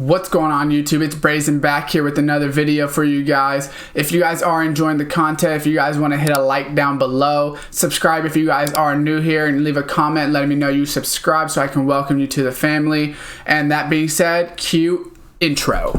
What's going on YouTube? It's Brazen back here with another video for you guys. If you guys are enjoying the content, if you guys want to hit a like down below, subscribe if you guys are new here, and leave a comment letting me know you subscribe so I can welcome you to the family. And that being said, cue intro.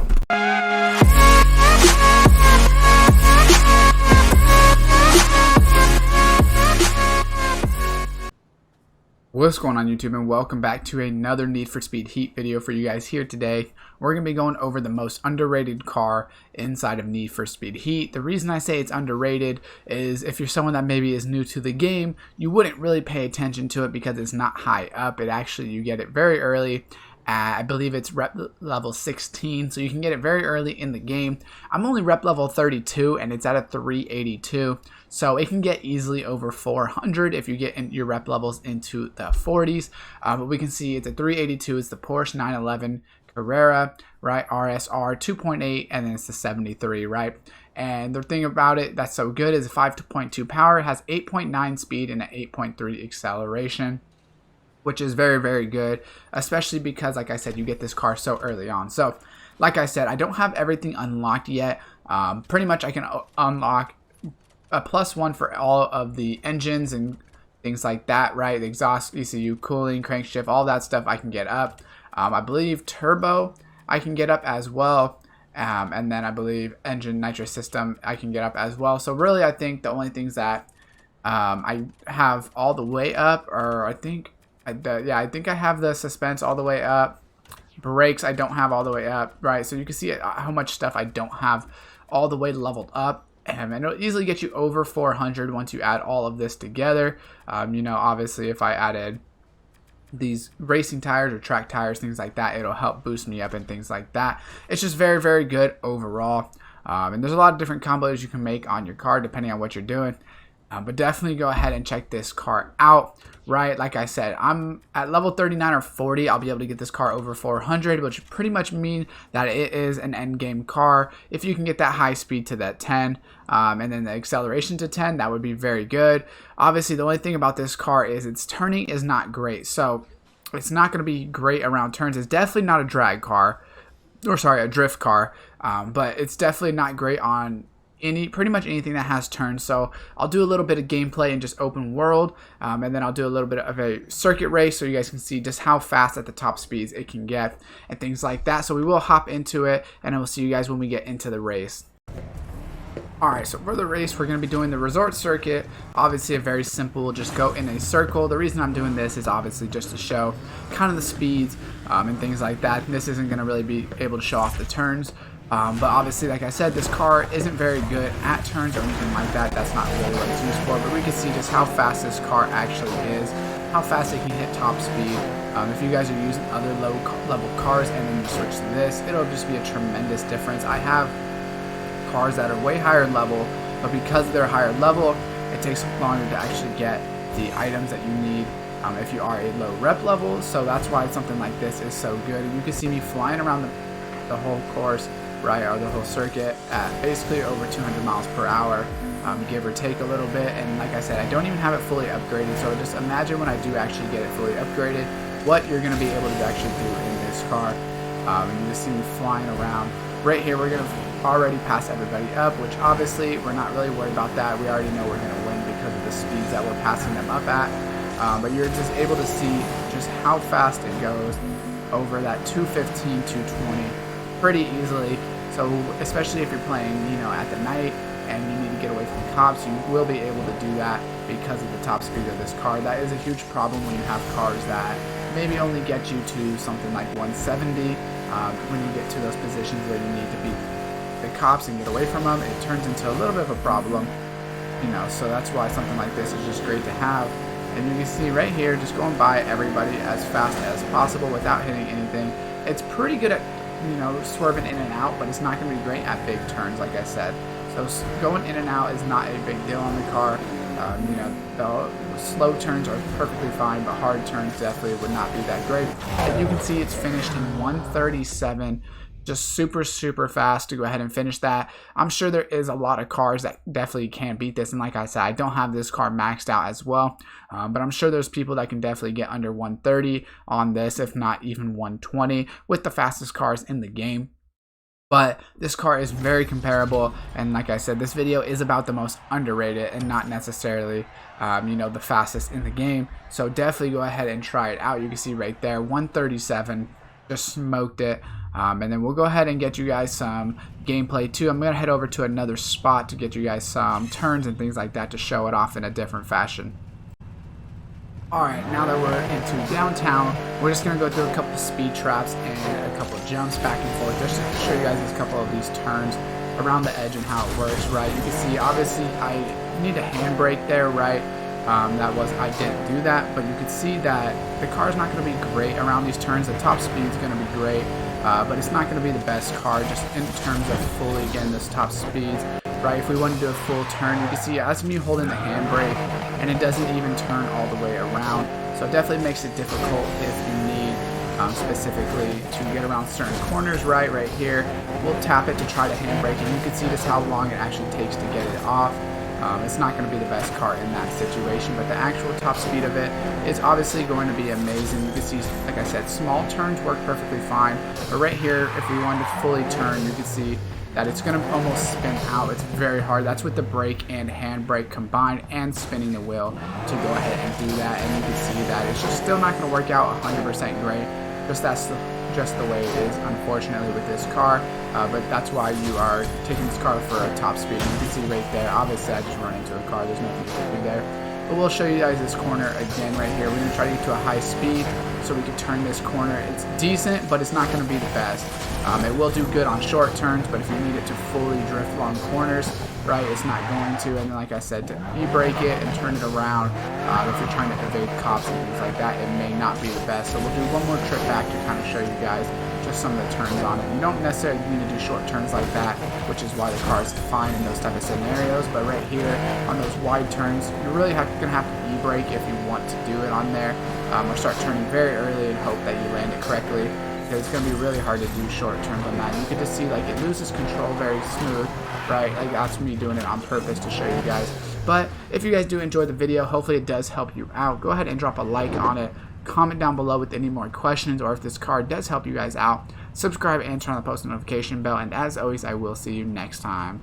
What's going on YouTube, and welcome back to another Need for Speed Heat video for you guys here today. We're going to be going over the most underrated car inside of Need for Speed Heat. The reason I say it's underrated is if you're someone that maybe is new to the game, you wouldn't really pay attention to it because it's not high up. You get it very early. I believe it's rep level 16, so you can get it very early in the game. I'm only rep level 32 and it's at a 382, so it can get easily over 400 if you get your rep levels into the 40s. But we can see it's a 382. It's the Porsche 911 Carrera, right? RSR 2.8, and then it's the 73, right? And the thing about it that's so good is 5.2 power. It has 8.9 speed and an 8.3 acceleration, which is very, very good, especially because, like I said, you get this car so early on. So, like I said, I don't have everything unlocked yet. Pretty much I can unlock a +1 for all of the engines and things like that, right? The exhaust, ECU, cooling, crankshaft, all that stuff I can get up. I believe turbo I can get up as well. And then I believe engine nitrous system I can get up as well. So really, I think the only things that I have all the way up, or I think I have the suspense all the way up. Brakes I don't have all the way up, right? So you can see how much stuff I don't have all the way leveled up. And it'll easily get you over 400 once you add all of this together. Obviously if I added these racing tires or track tires, things like that, it'll help boost me up and things like that. It's just very, very good overall. And there's a lot of different combos you can make on your car depending on what you're doing. But definitely go ahead and check this car out, right? Like I said, I'm at level 39 or 40. I'll be able to get this car over 400, which pretty much mean that it is an end game car. If you can get that high speed to that 10, and then the acceleration to 10, that would be very good. Obviously, the only thing about this car is its turning is not great. So it's not going to be great around turns. It's definitely not a drag car, or sorry, a drift car. But it's definitely not great on pretty much anything that has turns. So I'll do a little bit of gameplay and just open world, and then I'll do a little bit of a circuit race so you guys can see just how fast at the top speeds it can get and things like that. So we will hop into it, and I will see you guys when we get into the race. Alright, so for the race, we're going to be doing the resort circuit. Obviously, a very simple, just go in a circle. The reason I'm doing this is obviously just to show kind of the speeds and things like that. This isn't going to really be able to show off the turns. But obviously, like I said, this car isn't very good at turns or anything like that. That's not really what it's used for. But we can see just how fast this car actually is, how fast it can hit top speed. If you guys are using other low level cars and then you switch to this, it'll just be a tremendous difference. I have cars that are way higher level, but because they're higher level, it takes longer to actually get the items that you need if you are a low rep level. So that's why something like this is so good. And you can see me flying around the whole course, right, or the whole circuit at basically over 200 miles per hour, give or take a little bit. And like I said, I don't even have it fully upgraded, so just imagine when I do actually get it fully upgraded, what you're going to be able to actually do in this car. And you just see me flying around. Right here, we're going to already pass everybody up, which obviously we're not really worried about that. We already know we're going to win because of the speeds that we're passing them up at. But you're just able to see just how fast it goes over that 215, 220 pretty easily. So especially if you're playing, at the night and you need to get away from cops, you will be able to do that because of the top speed of this car. That is a huge problem when you have cars that maybe only get you to something like 170. When you get to those positions where you need to beat the cops and get away from them, it turns into a little bit of a problem, so that's why something like this is just great to have. And you can see right here, just going by everybody as fast as possible without hitting anything. It's pretty good at swerving in and out, but it's not going to be great at big turns, like I said. So going in and out is not a big deal on the car. The slow turns are perfectly fine, but hard turns definitely would not be that great. And you can see it's finished in 137 just super fast to go ahead and finish that. I'm sure there is a lot of cars that definitely can beat this, and like I said, I don't have this car maxed out as well, but I'm sure there's people that can definitely get under 130 on this, if not even 120, with the fastest cars in the game. But this car is very comparable, and like I said, this video is about the most underrated and not necessarily the fastest in the game. So definitely go ahead and try it out. You can see right there, 137, just smoked it. And then we'll go ahead and get you guys some gameplay too. I'm going to head over to another spot to get you guys some turns and things like that to show it off in a different fashion. Alright, now that we're into downtown, we're just going to go through a couple of speed traps and a couple of jumps back and forth just to show you guys a couple of these turns around the edge and how it works, right? You can see, obviously, I need a handbrake there, right? I didn't do that, but you can see that the car's not going to be great around these turns. The top speed is going to be great, but it's not going to be the best car just in terms of fully getting those top speeds, right? If we want to do a full turn, you can see that's me holding the handbrake, and it doesn't even turn all the way around. So it definitely makes it difficult if you need specifically to get around certain corners, right here. We'll tap it to try to handbrake, and you can see just how long it actually takes to get it off. It's not going to be the best car in that situation, but the actual top speed of it is obviously going to be amazing. You can see, like I said, small turns work perfectly fine, but right here, if we wanted to fully turn, you can see that it's going to almost spin out. It's very hard. That's with the brake and handbrake combined and spinning the wheel to go ahead and do that, and you can see that it's just still not going to work out 100% great. That's just the way it is, unfortunately, with this car, but that's why you are taking this car for a top speed. And you can see right there, obviously I just run into a car, there's nothing to do there, but we'll show you guys this corner again right here. We're going to try to get to a high speed so we can turn this corner. It's decent, but it's not going to be the best. It will do good on short turns, but if you need it to fully drift long corners, right, it's not going to. And then, like I said, to e-brake it and turn it around, if you're trying to evade cops and things like that, it may not be the best. So we'll do one more trip back to kind of show you guys just some of the turns on it. You don't necessarily need to do short turns like that, which is why the car is fine in those type of scenarios. But right here on those wide turns, you're really going to have to e-brake if you want to do it on there, or start turning very early and hope that you land it correctly. It's going to be really hard to do short turns on that. You can just see like it loses control very smooth, right? Like that's me doing it on purpose to show you guys. But if you guys do enjoy the video, hopefully it does help you out. Go ahead and drop a like on it. Comment down below with any more questions, or if this card does help you guys out. Subscribe and turn on the post notification bell. And as always, I will see you next time.